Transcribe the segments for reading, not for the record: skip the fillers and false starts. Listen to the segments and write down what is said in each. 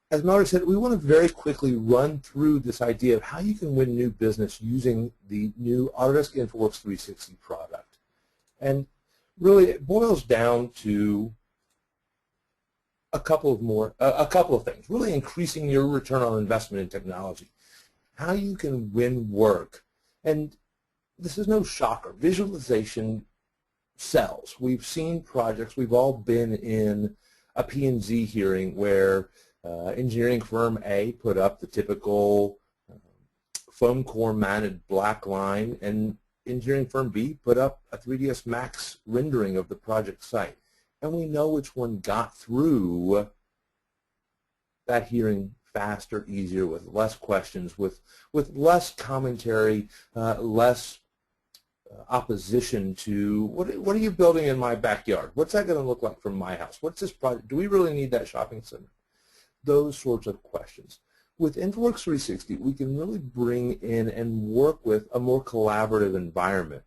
as Mallory said, we want to very quickly run through this idea of how you can win new business using the new Autodesk InfraWorks 360 product. And really, it boils down to a couple of things. Really increasing your return on investment in technology. How you can win work. And this is no shocker. Visualization sells. We've seen projects. We've all been in a P&Z hearing where engineering firm A put up the typical foam core mounted black line, and engineering firm B put up a 3ds Max rendering of the project site. And we know which one got through that hearing faster, easier, with less questions, with less commentary, less opposition to what are you building in my backyard? What's that going to look like from my house? What's this project? Do we really need that shopping center? Those sorts of questions. With InfraWorks 360, we can really bring in and work with a more collaborative environment,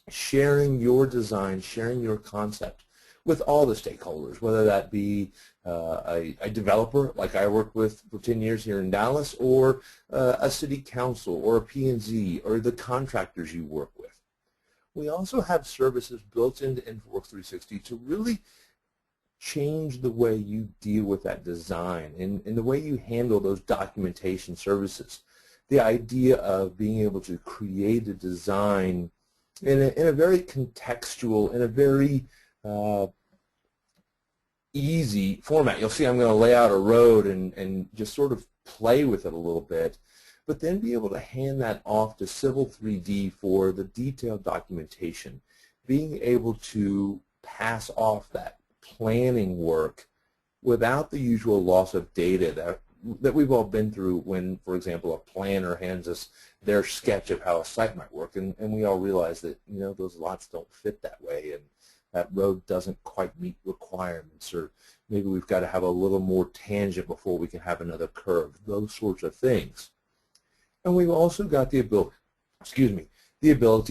sharing your design, sharing your concept with all the stakeholders, whether that be a developer like I worked with for 10 years here in Dallas, or a city council, or a P&Z, or the contractors you work with. We also have services built into InfraWorks 360 to really change the way you deal with that design and the way you handle those documentation services. The idea of being able to create a design in a very contextual, in a very easy format. You'll see I'm going to lay out a road and just sort of play with it a little bit, but then be able to hand that off to Civil 3D for the detailed documentation, being able to pass off that planning work without the usual loss of data that we've all been through when, for example, a planner hands us their sketch of how a site might work, and we all realize that, you know, those lots don't fit that way, and that road doesn't quite meet requirements, or maybe we've got to have a little more tangent before we can have another curve, those sorts of things. And we've also got the ability,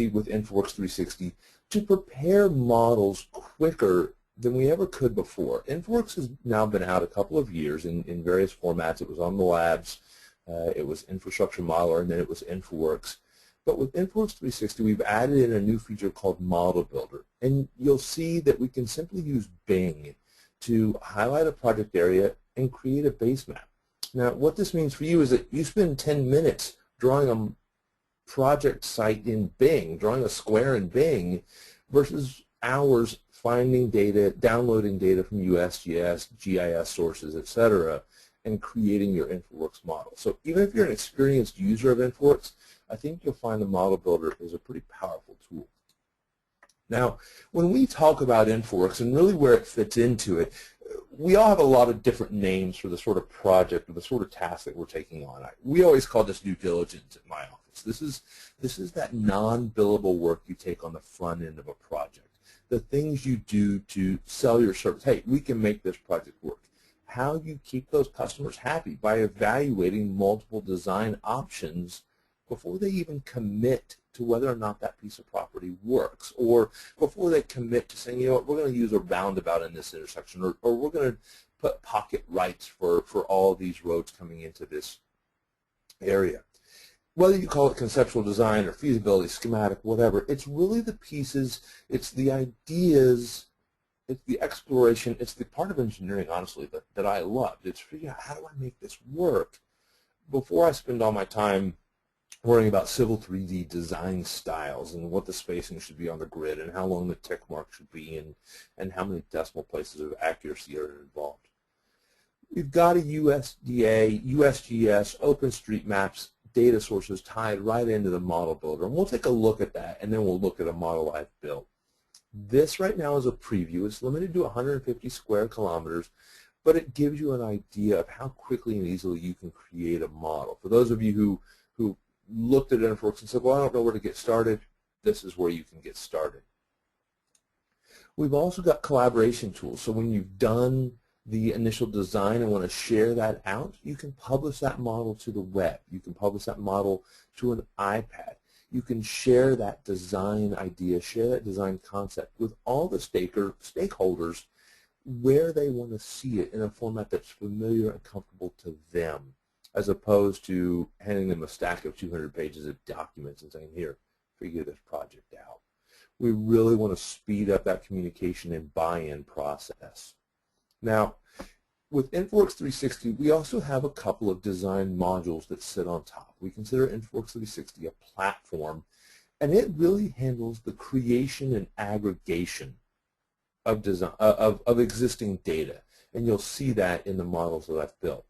with InfraWorks 360 to prepare models quicker than we ever could before. InfraWorks has now been out a couple of years in various formats. It was on the labs, it was Infrastructure Modeler, and then it was InfraWorks. But with InfraWorks 360, we've added in a new feature called Model Builder. And you'll see that we can simply use Bing to highlight a project area and create a base map. Now, what this means for you is that you spend 10 minutes drawing a project site in Bing, drawing a square in Bing, versus hours finding data, downloading data from USGS, GIS sources, etc., and creating your InfraWorks model. So even if you're an experienced user of InfraWorks, I think you'll find the Model Builder is a pretty powerful tool. Now, when we talk about InfraWorks and really where it fits into it, we all have a lot of different names for the sort of project or the sort of task that we're taking on. We always call this due diligence at my office. This is that non-billable work you take on the front end of a project. The things you do to sell your service. Hey, we can make this project work. How you keep those customers happy by evaluating multiple design options before they even commit to whether or not that piece of property works, or before they commit to saying, you know what, we're going to use a roundabout in this intersection, or we're going to put pocket rights for all these roads coming into this area. Whether you call it conceptual design or feasibility, schematic, whatever, it's really the pieces, it's the ideas, it's the exploration, it's the part of engineering, honestly, that I loved. It's figuring out, how do I make this work before I spend all my time worrying about Civil 3D design styles and what the spacing should be on the grid and how long the tick mark should be and how many decimal places of accuracy are involved. We've got a USDA, USGS, OpenStreetMaps data sources tied right into the Model Builder, and we'll take a look at that, and then we'll look at a model I've built. This right now is a preview. It's limited to 150 square kilometers, but it gives you an idea of how quickly and easily you can create a model. For those of you who looked at InfraWorks and said, well, I don't know where to get started, this is where you can get started. We've also got collaboration tools. So when you've done the initial design and want to share that out, you can publish that model to the web. You can publish that model to an iPad. You can share that design idea, share that design concept with all the stakeholders where they want to see it in a format that's familiar and comfortable to them, as opposed to handing them a stack of 200 pages of documents and saying, here, figure this project out. We really want to speed up that communication and buy-in process. Now, with InfraWorks 360, we also have a couple of design modules that sit on top. We consider InfraWorks 360 a platform, and it really handles the creation and aggregation of design of existing data, and you'll see that in the models that I've built.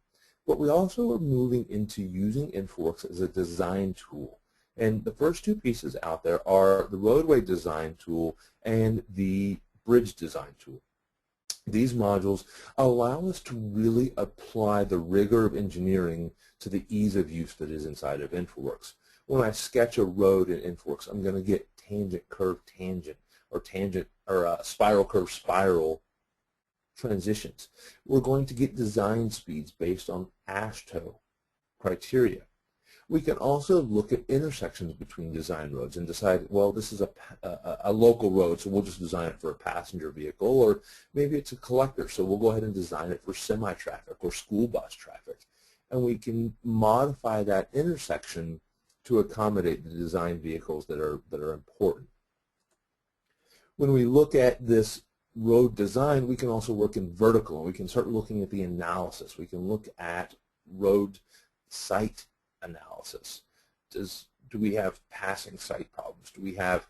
But we also are moving into using InfraWorks as a design tool. And the first two pieces out there are the roadway design tool and the bridge design tool. These modules allow us to really apply the rigor of engineering to the ease of use that is inside of InfraWorks. When I sketch a road in InfraWorks, I'm going to get tangent, curve, tangent, or spiral, curve, spiral transitions. We're going to get design speeds based on AASHTO criteria. We can also look at intersections between design roads and decide, well, this is a local road, so we'll just design it for a passenger vehicle, or maybe it's a collector, so we'll go ahead and design it for semi-traffic or school bus traffic. And we can modify that intersection to accommodate the design vehicles that are important. When we look at this road design, we can also work in vertical, and we can start looking at the analysis. We can look at road site analysis. Do we have passing site problems? Do we have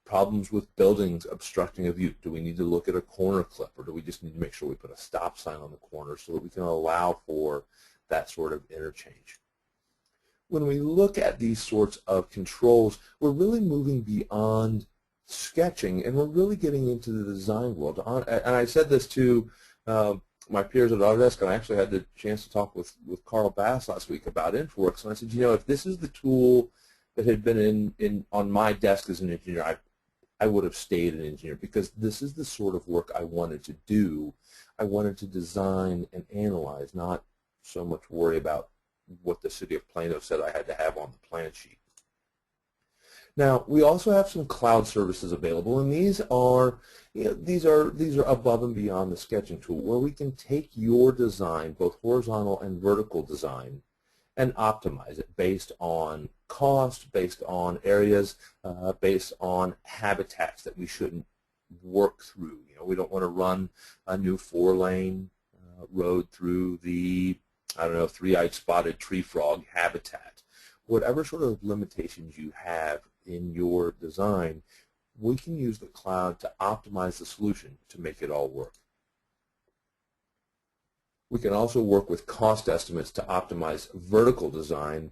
problems with buildings obstructing a view? Do we need to look at a corner clip, or do we just need to make sure we put a stop sign on the corner so that we can allow for that sort of interchange? When we look at these sorts of controls, we're really moving beyond sketching, and we're really getting into the design world. And I said this to my peers at Autodesk, and I actually had the chance to talk with Carl Bass last week about InfraWorks, and I said, if this is the tool that had been on my desk as an engineer, I would have stayed an engineer, because this is the sort of work I wanted to do. I wanted to design and analyze, not so much worry about what the city of Plano said I had to have on the plan sheet. Now, we also have some cloud services available, and these are above and beyond the sketching tool, where we can take your design, both horizontal and vertical design, and optimize it based on cost, based on areas, based on habitats that we shouldn't work through. We don't want to run a new 4-lane road through the, three-eyed spotted tree frog habitat. Whatever sort of limitations you have in your design, we can use the cloud to optimize the solution to make it all work. We can also work with cost estimates to optimize vertical design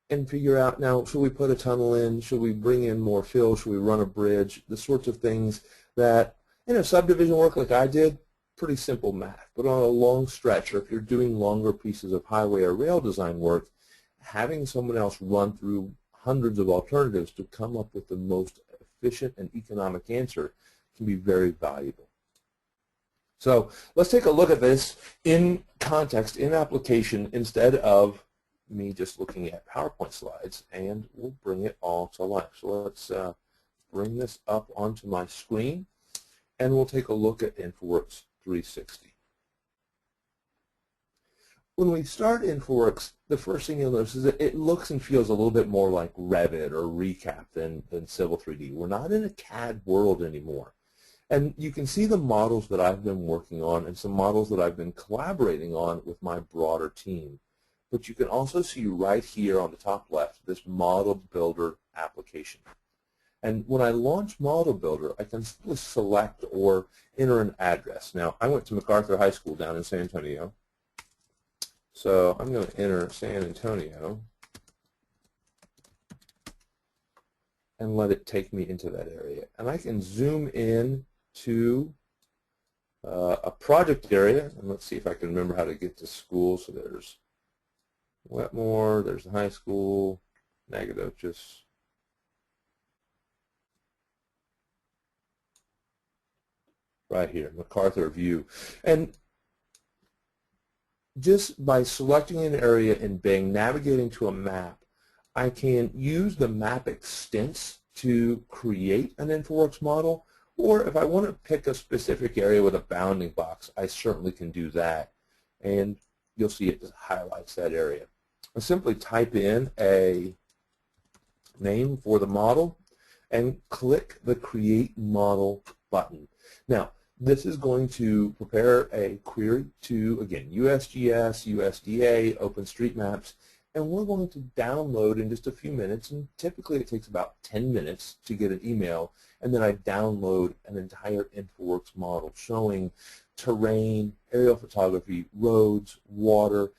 and figure out, now, should we put a tunnel in? Should we bring in more fill? Should we run a bridge? The sorts of things that, subdivision work like I did, pretty simple math. But on a long stretch, or if you're doing longer pieces of highway or rail design work, having someone else run through hundreds of alternatives to come up with the most efficient and economic answer can be very valuable. So let's take a look at this in context, in application, instead of me just looking at PowerPoint slides, and we'll bring it all to life. So let's bring this up onto my screen, and we'll take a look at InfraWorks 360. When we start InfraWorks, the first thing you'll notice is that it looks and feels a little bit more like Revit or Recap than Civil 3D. We're not in a CAD world anymore. And you can see the models that I've been working on and some models that I've been collaborating on with my broader team. But you can also see right here on the top left this Model Builder application. And when I launch Model Builder, I can simply select or enter an address. Now, I went to MacArthur High School down in San Antonio. So I'm going to enter San Antonio and let it take me into that area. And I can zoom in to a project area, and let's see if I can remember how to get to school. So there's Wetmore, there's the high school, Nacogdoches. Right here, MacArthur View. And just by selecting an area in Bing, navigating to a map, I can use the map extents to create an InfraWorks model, Or if I want to pick a specific area with a bounding box, I certainly can do that. And you'll see it just highlights that area. I simply type in a name for the model and click the Create Model button. Now, this is going to prepare a query to, again, USGS, USDA, OpenStreetMaps, and we're going to download in just a few minutes, and typically it takes about 10 minutes to get an email, and then I download an entire InfraWorks model showing terrain, aerial photography, roads, water,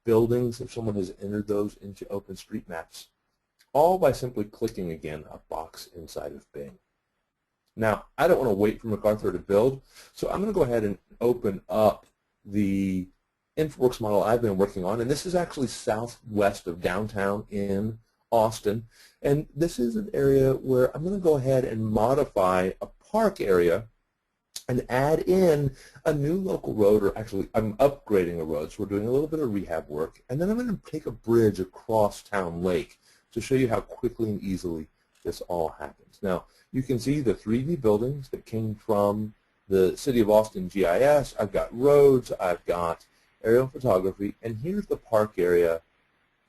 buildings, if someone has entered those into OpenStreetMaps, all by simply clicking, again, a box inside of Bing. Now, I don't want to wait for MacArthur to build, so I'm going to go ahead and open up the InfraWorks model I've been working on, and this is actually southwest of downtown in Austin, and this is an area where I'm going to go ahead and modify a park area and add in a new local road, or actually I'm upgrading a road, so we're doing a little bit of rehab work, and then I'm going to take a bridge across Town Lake to show you how quickly and easily this all happens. Now, you can see the 3D buildings that came from the City of Austin GIS. I've got roads, I've got aerial photography, and here's the park area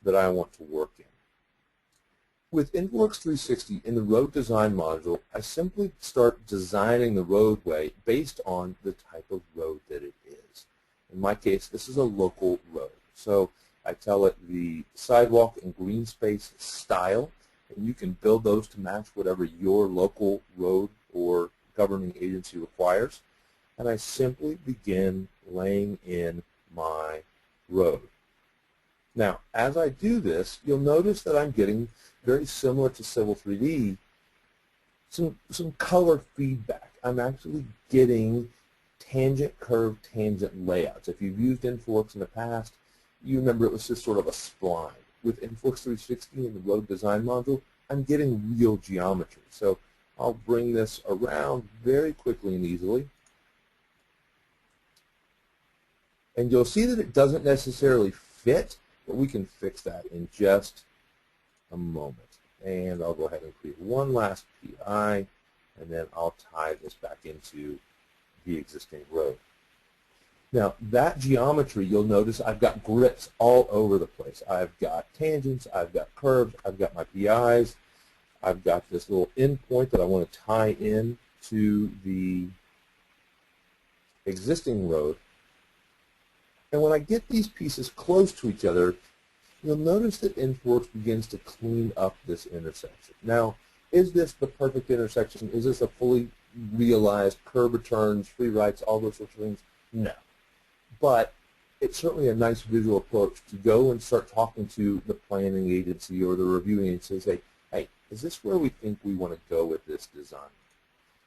that I want to work in. With InfraWorks 360 in the road design module, I simply start designing the roadway based on the type of road that it is. In my case, this is a local road. So I tell it the sidewalk and green space style, and you can build those to match whatever your local road or governing agency requires. And I simply begin laying in my road. Now, as I do this, you'll notice that I'm getting, very similar to Civil 3D, some color feedback. I'm actually getting tangent, curve, tangent layouts. If you've used InfraWorks in the past, you remember it was just sort of a spline. With InfraWorks 360 in the road design module, I'm getting real geometry. So I'll bring this around very quickly and easily. And you'll see that it doesn't necessarily fit, but we can fix that in just a moment. And I'll go ahead and create one last PI, and then I'll tie this back into the existing road. Now, that geometry, you'll notice I've got grips all over the place. I've got tangents, I've got curves, I've got my PIs, I've got this little endpoint that I want to tie in to the existing road. And when I get these pieces close to each other, you'll notice that InfraWorks begins to clean up this intersection. Now, is this the perfect intersection? Is this a fully realized curb returns, free rights, all those sorts of things? No. But it's certainly a nice visual approach to go and start talking to the planning agency or the reviewing agency and say, hey, is this where we think we want to go with this design?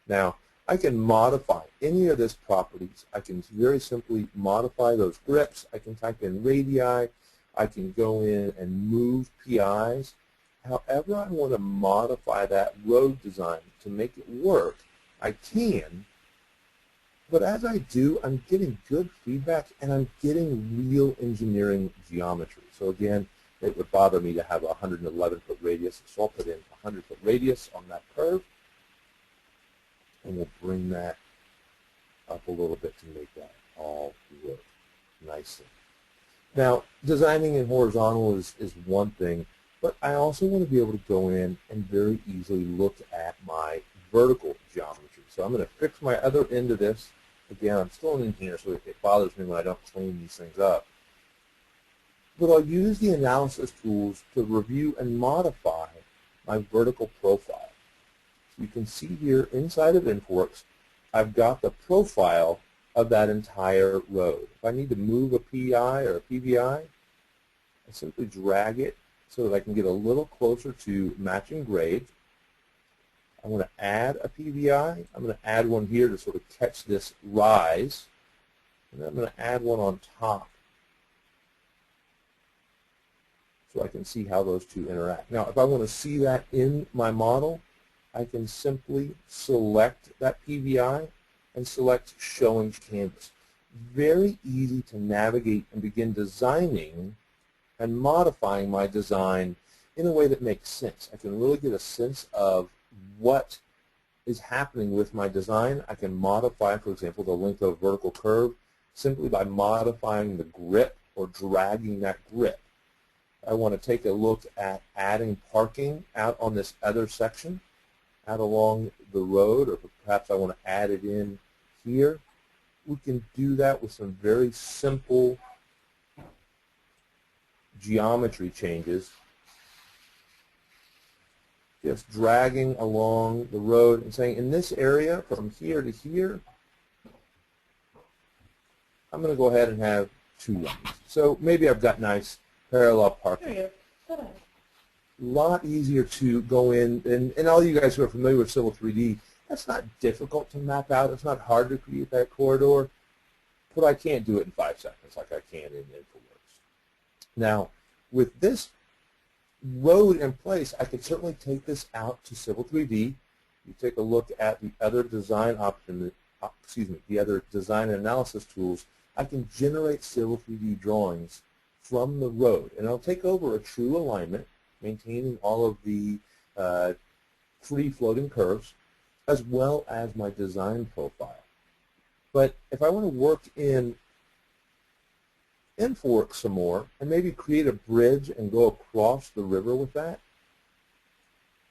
Now, I can modify any of this properties. I can very simply modify those grips. I can type in radii. I can go in and move PIs. However I want to modify that road design to make it work, I can. But as I do, I'm getting good feedback and I'm getting real engineering geometry. So again, it would bother me to have a 111-foot radius, so I'll put in a 100-foot radius on that curve, and we'll bring that up a little bit to make that all work nicely. Now, designing in horizontal is one thing, but I also want to be able to go in and very easily look at my vertical geometry. So I'm going to fix my other end of this. Again, I'm still in here, so it bothers me when I don't clean these things up. But I'll use the analysis tools to review and modify my vertical profile. So you can see here inside of InfraWorks, I've got the profile of that entire road. If I need to move a PI or a PVI, I simply drag it so that I can get a little closer to matching grade. I'm going to add a PVI. I'm going to add one here to sort of catch this rise. And then I'm going to add one on top so I can see how those two interact. Now, if I want to see that in my model, I can simply select that PVI and select Show in Canvas. Very easy to navigate and begin designing and modifying my design in a way that makes sense. I can really get a sense of what is happening with my design, I can modify, for example, the length of a vertical curve simply by modifying the grip or dragging that grip. I want to take a look at adding parking out on this other section, out along the road, or perhaps I want to add it in here. We can do that with some very simple geometry changes. Just dragging along the road and saying, in this area, from here to here, I'm going to go ahead and have 2 lanes. So maybe I've got nice parallel parking. A lot easier to go in, and all you guys who are familiar with Civil 3D, that's not difficult to map out. It's not hard to create that corridor, but I can't do it in 5 seconds like I can in InfraWorks. Now, with this road in place, I could certainly take this out to Civil 3D. You take a look at the other design option, the other design and analysis tools. I can generate Civil 3D drawings from the road, and I'll take over a true alignment, maintaining all of the free floating curves, as well as my design profile. But if I want to work in InfraWorks some more and maybe create a bridge and go across the river with that,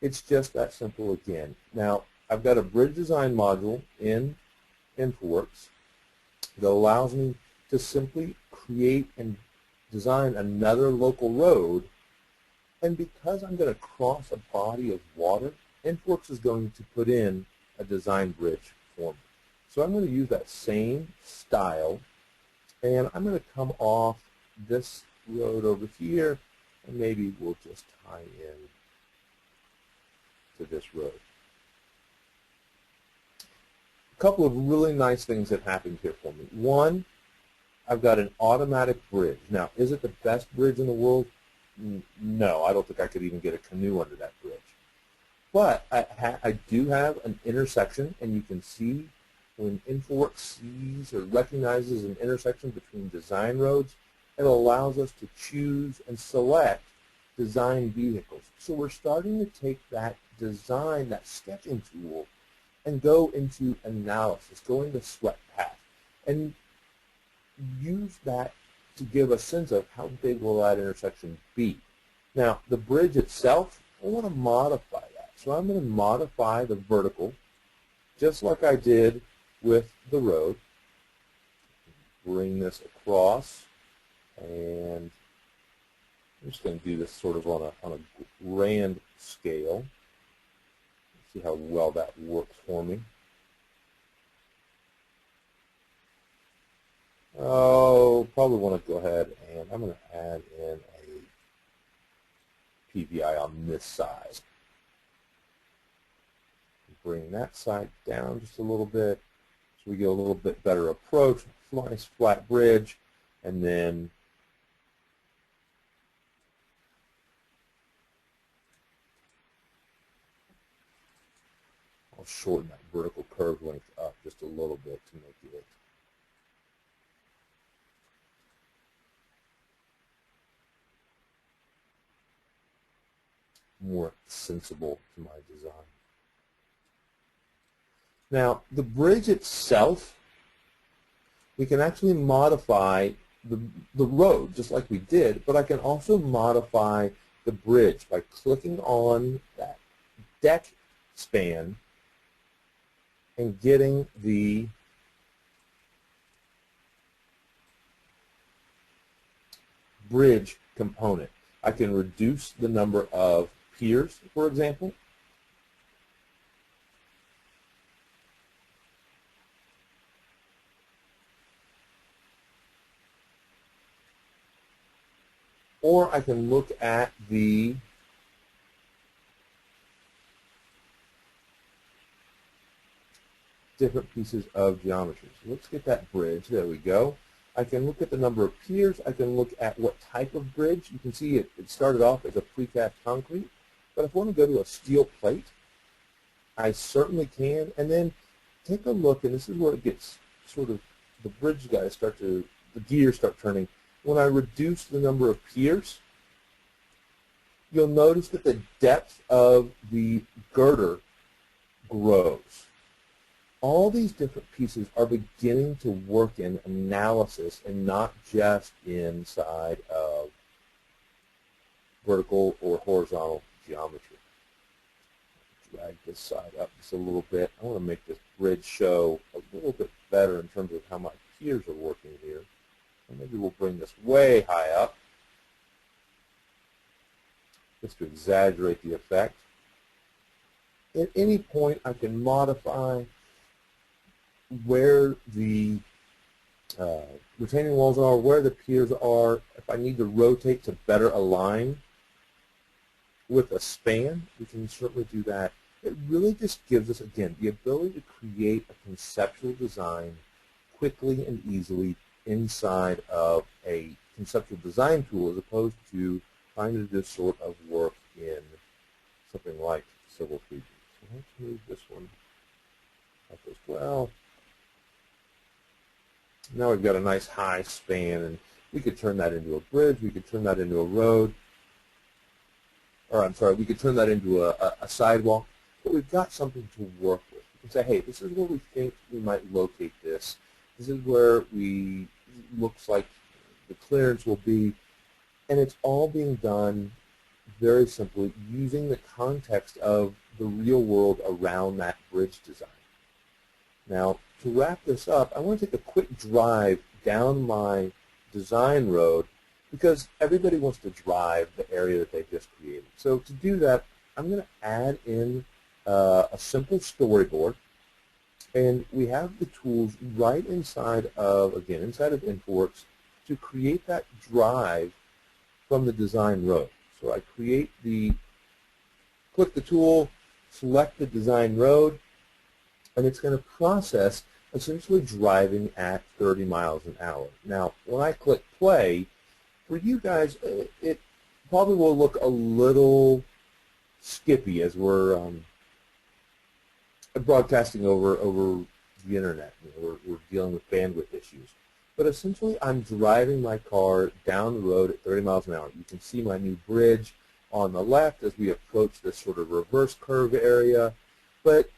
it's just that simple again. Now, I've got a bridge design module in InfraWorks that allows me to simply create and design another local road, and because I'm going to cross a body of water, InfraWorks is going to put in a design bridge for me. So I'm going to use that same style, and I'm going to come off this road over here, and maybe we'll just tie in to this road. A couple of really nice things that happened here for me. One, I've got an automatic bridge. Now, is it the best bridge in the world? No, I don't think I could even get a canoe under that bridge. But I do have an intersection, and you can see when InfraWorks sees or recognizes an intersection between design roads, it allows us to choose and select design vehicles. So we're starting to take that design, that sketching tool, and go into analysis, go into sweat path, and use that to give a sense of how big will that intersection be. Now, the bridge itself, I want to modify that. So I'm going to modify the vertical, just like I did with the road. Bring this across, and I'm just going to do this sort of on a grand scale. See how well that works for me. Oh, probably want to go ahead and I'm going to add in a PVI on this side. Bring that side down just a little bit so we get a little bit better approach. Nice flat bridge, and then I'll shorten that vertical curve length up just a little bit to make it more sensible to my design. Now, the bridge itself, we can actually modify the road just like we did, but I can also modify the bridge by clicking on that deck span and getting the bridge component. I can reduce the number of piers, for example. Or I can look at the different pieces of geometry. So let's get that bridge. There we go. I can look at the number of piers. I can look at what type of bridge. You can see it started off as a precast concrete. But if I want to go to a steel plate, I certainly can. And then take a look, and this is where it gets sort of, the bridge guys start to, the gears start turning. When I reduce the number of piers, you'll notice that the depth of the girder grows. All these different pieces are beginning to work in analysis and not just inside of vertical or horizontal geometry. Drag this side up just a little bit. I want to make this bridge show a little bit better in terms of how my piers are working here. And maybe we'll bring this way high up just to exaggerate the effect. At any point, I can modify where the retaining walls are, where the piers are. If I need to rotate to better align with a span, we can certainly do that. It really just gives us, again, the ability to create a conceptual design quickly and easily inside of a conceptual design tool as opposed to trying to do this sort of work in something like Civil 3D. So let's move this one up as well. Now we've got a nice high span, and we could turn that into a bridge, we could turn that into a road, or I'm sorry, we could turn that into a sidewalk, but we've got something to work with. We can say, hey, this is where we think we might locate this. This is where looks like the clearance will be, and it's all being done very simply using the context of the real world around that bridge design. Now, to wrap this up, I want to take a quick drive down my design road because everybody wants to drive the area that they've just created. So to do that, I'm going to add in a simple storyboard, and we have the tools right inside of, again, inside of InfraWorks to create that drive from the design road. So I click the tool, select the design road, and it's going to process essentially driving at 30 miles an hour. Now, when I click play, for you guys, it probably will look a little skippy as we're broadcasting over the internet. You know, we're dealing with bandwidth issues. But essentially, I'm driving my car down the road at 30 miles an hour. You can see my new bridge on the left as we approach this sort of reverse curve area. But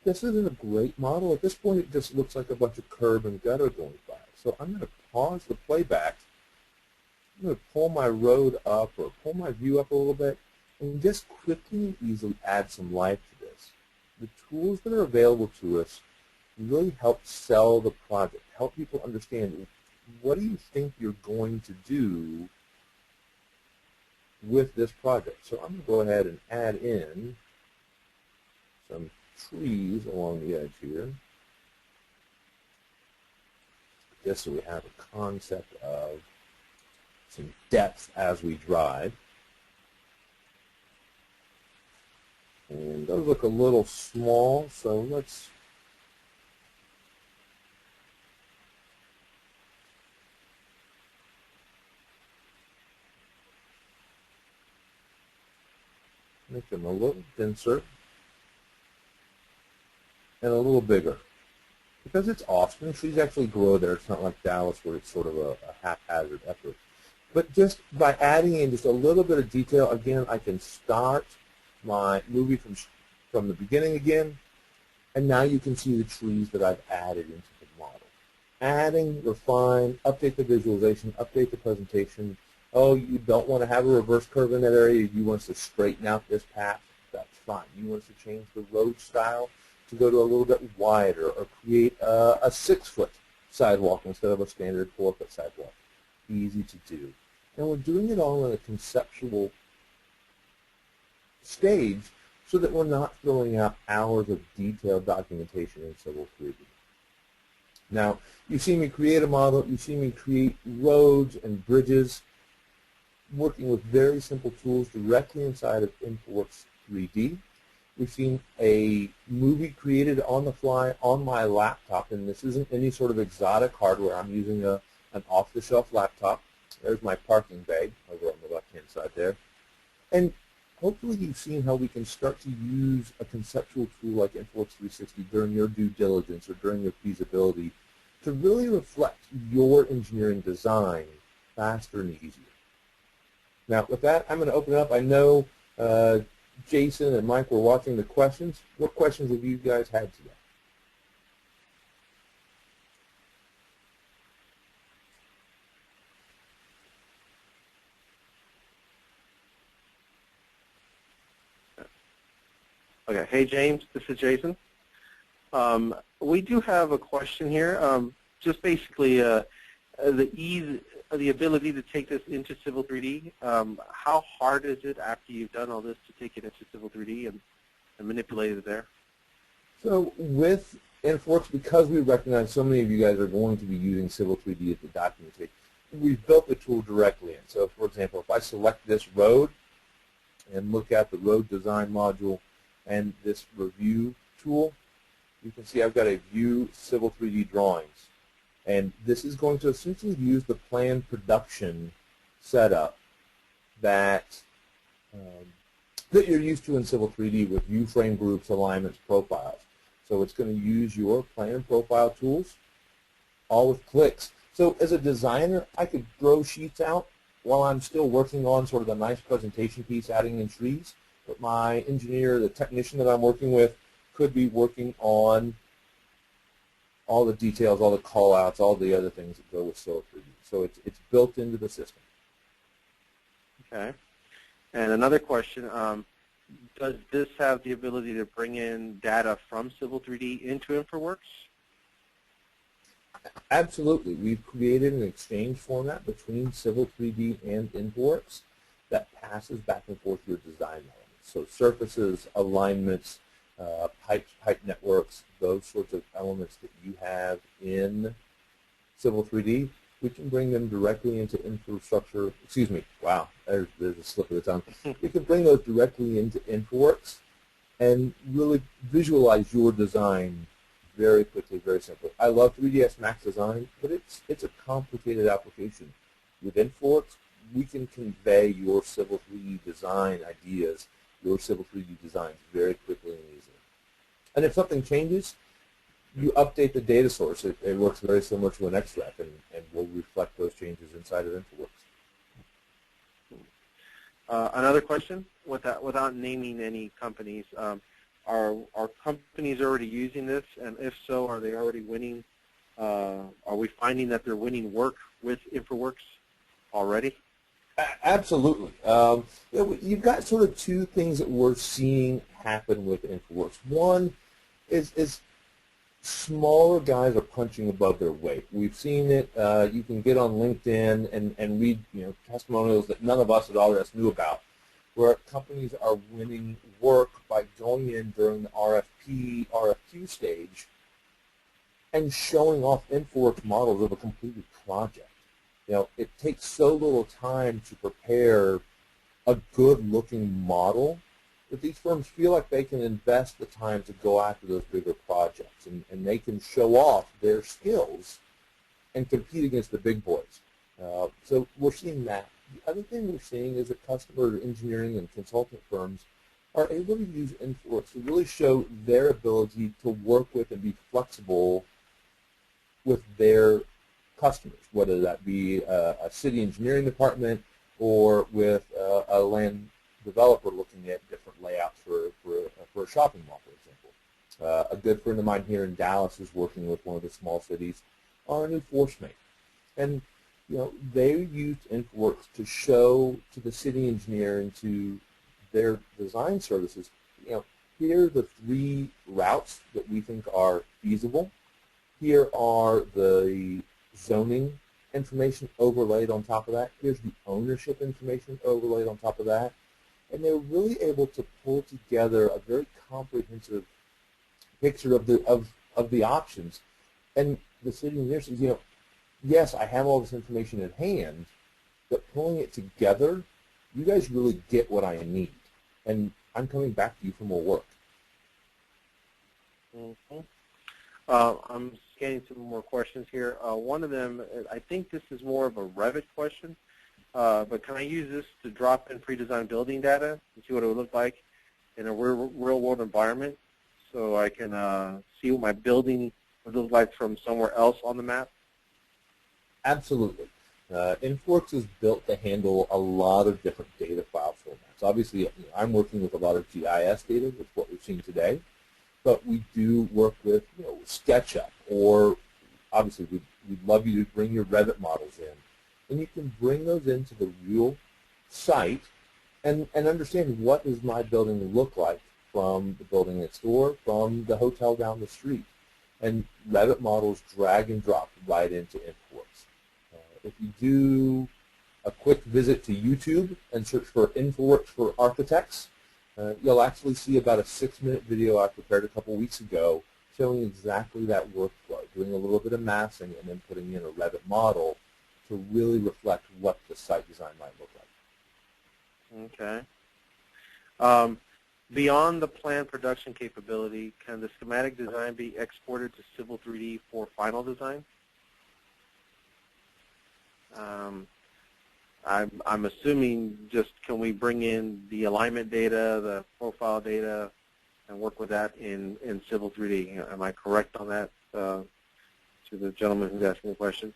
this isn't a great model. At this point, it just looks like a bunch of curb and gutter going by. So I'm going to pause the playback. I'm going to pull my road up or pull my view up a little bit and just quickly and easily add some life to this. The tools that are available to us really help sell the project, help people understand what do you think you're going to do with this project. So I'm going to go ahead and add in some trees along the edge here, just so we have a concept of some depth as we drive. And those look a little small, so let's make them a little denser and a little bigger. Because it's Austin, trees actually grow there. It's not like Dallas where it's sort of a haphazard effort. But just by adding in just a little bit of detail, again, I can start my movie from the beginning again, and now you can see the trees that I've added into the model. Adding, refine, update the visualization, update the presentation. Oh, you don't want to have a reverse curve in that area. You want us to straighten out this path. That's fine. You want us to change the road style to go to a little bit wider or create a 6-foot sidewalk instead of a standard 4-foot sidewalk. Easy to do. And we're doing it all in a conceptual stage so that we're not throwing out hours of detailed documentation in Civil 3D. Now, you've seen me create a model. You've seen me create roads and bridges working with very simple tools directly inside of InfraWorks 3D. We've seen a movie created on the fly on my laptop, and this isn't any sort of exotic hardware. I'm using an off-the-shelf laptop. There's my parking bag over on the left-hand side there. And hopefully you've seen how we can start to use a conceptual tool like InfraWorks 360 during your due diligence or during your feasibility to really reflect your engineering design faster and easier. Now, with that, I'm going to open it up. I know Jason and Mike were watching the questions, what questions have you guys had today? Okay. Hey, James. This is Jason. We do have a question here. Just basically the ability to take this into Civil 3D. How hard is it after you've done all this to take it into Civil 3D and manipulate it there? So with InfraWorks, because we recognize so many of you guys are going to be using Civil 3D as the documentation, we've built the tool directly in. So for example, if I select this road and look at the road design module and this review tool, you can see I've got a view Civil 3D drawings. And this is going to essentially use the plan production setup that that you're used to in Civil 3D with view frame groups, alignments, profiles. So it's going to use your plan and profile tools, all with clicks. So as a designer, I could throw sheets out while I'm still working on sort of a nice presentation piece, adding in trees. But my engineer, the technician that I'm working with, could be working on all the details, all the call-outs, all the other things that go with Civil 3D. So it's built into the system. Okay. And another question, does this have the ability to bring in data from Civil 3D into InfraWorks? Absolutely. We've created an exchange format between Civil 3D and InfraWorks that passes back and forth your design elements. So surfaces, alignments, pipes, pipe networks, those sorts of elements that you have in Civil 3D, we can bring them directly into infrastructure. Excuse me. Wow, there's a slip of the tongue. We can bring those directly into InfraWorks and really visualize your design very quickly, very simply. I love 3ds Max Design, but it's a complicated application. With InfraWorks, we can convey your Civil 3D design ideas, your Civil 3D designs very quickly and easily. And if something changes, you update the data source. It works very similar to an XREF, and will reflect those changes inside of InfraWorks. Another question, without naming any companies, are companies already using this? And if so, are they already winning? Are we finding that they're winning work with InfraWorks already? Absolutely. You've got sort of two things that we're seeing happen with InfraWorks. One is smaller guys are punching above their weight. We've seen it. You can get on LinkedIn and read testimonials that none of us at Autodesk knew about, where companies are winning work by going in during the RFQ stage and showing off InfraWorks models of a completed project. It takes so little time to prepare a good-looking model that these firms feel like they can invest the time to go after those bigger projects, and they can show off their skills and compete against the big boys. So we're seeing that. The other thing we're seeing is that customer engineering and consultant firms are able to use InfraWorks to really show their ability to work with and be flexible with their customers, whether that be a city engineering department or with a land developer looking at different layouts for a shopping mall, for example. A good friend of mine here in Dallas is working with one of the small cities on a new force main. And they used InfraWorks to show to the city engineer and to their design services, here are the 3 routes that we think are feasible. Here are the zoning information overlaid on top of that. Here's the ownership information overlaid on top of that. And they're really able to pull together a very comprehensive picture of the options. And the city engineer says, yes, I have all this information in hand, but pulling it together, you guys really get what I need. And I'm coming back to you for more work. Mm-hmm. I'm scanning some more questions here. One of them, I think this is more of a Revit question, but can I use this to drop in pre-designed building data and see what it would look like in a real-world environment so I can see what my building would look like from somewhere else on the map? Absolutely. InfraWorks is built to handle a lot of different data file formats. sites. Obviously, I'm working with a lot of GIS data, that's what we've seen today, but we do work with SketchUp, or obviously we'd love you to bring your Revit models in, and you can bring those into the real site and understand, what does my building look like from the building next door, from the hotel down the street. And Revit models drag and drop right into InfraWorks. If you do a quick visit to YouTube and search for InfraWorks for architects, you'll actually see about a 6-minute video I prepared a couple weeks ago showing exactly that workflow, doing a little bit of massing and then putting in a Revit model to really reflect what the site design might look like. Okay. Beyond the plan production capability, can the schematic design be exported to Civil 3D for final design? I'm assuming, just can we bring in the alignment data, the profile data, and work with that in Civil 3D? Am I correct on that, to the gentleman who's asking the question?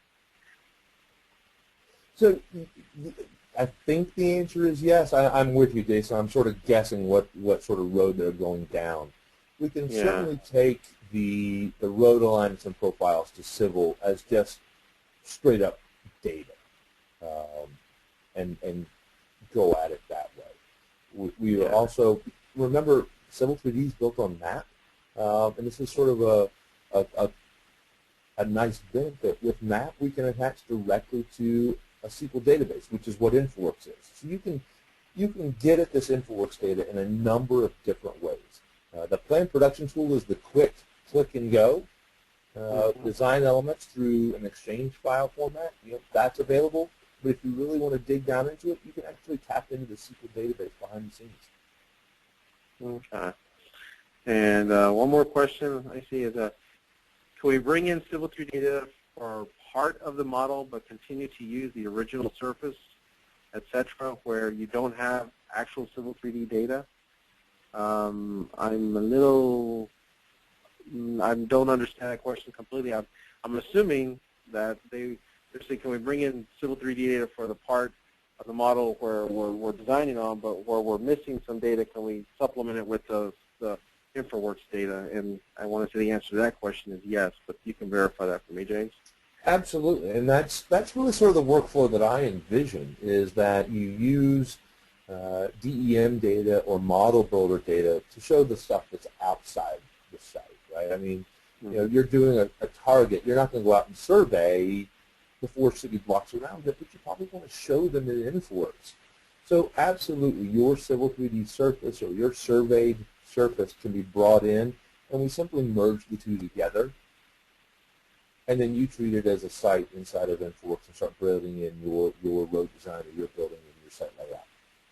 So I think the answer is yes. I'm with you, Jason. I'm sort of guessing what sort of road they're going down. We can certainly take the road alignments and profiles to Civil as just straight up data, and go at it that way. We are also, remember, Civil 3D is built on map, and this is sort of a nice benefit. With map, we can attach directly to a SQL database, which is what InfraWorks is. So you can get at this InfraWorks data in a number of different ways. The plan production tool is the quick click and go. Design elements through an Exchange file format, that's available. But if you really want to dig down into it, you can actually tap into the SQL database behind the scenes. Okay. And one more question I see is, can we bring in Civil 3D data for part of the model but continue to use the original surface, etc., where you don't have actual Civil 3D data? I don't understand that question completely. I'm assuming that they're saying, can we bring in Civil 3D data for the part of the model where we're designing on, but where we're missing some data, can we supplement it with the InfraWorks data? And I want to say the answer to that question is yes, but you can verify that for me, James. Absolutely, and that's really sort of the workflow that I envision, is that you use DEM data or model builder data to show the stuff that's outside the site, right? I mean, you're doing a target. You're not going to go out and survey the 4 city blocks around it, but you probably want to show them in InfraWorks. So absolutely, your Civil 3D surface or your surveyed surface can be brought in, and we simply merge the two together. And then you treat it as a site inside of InfraWorks and start building in your road design or your building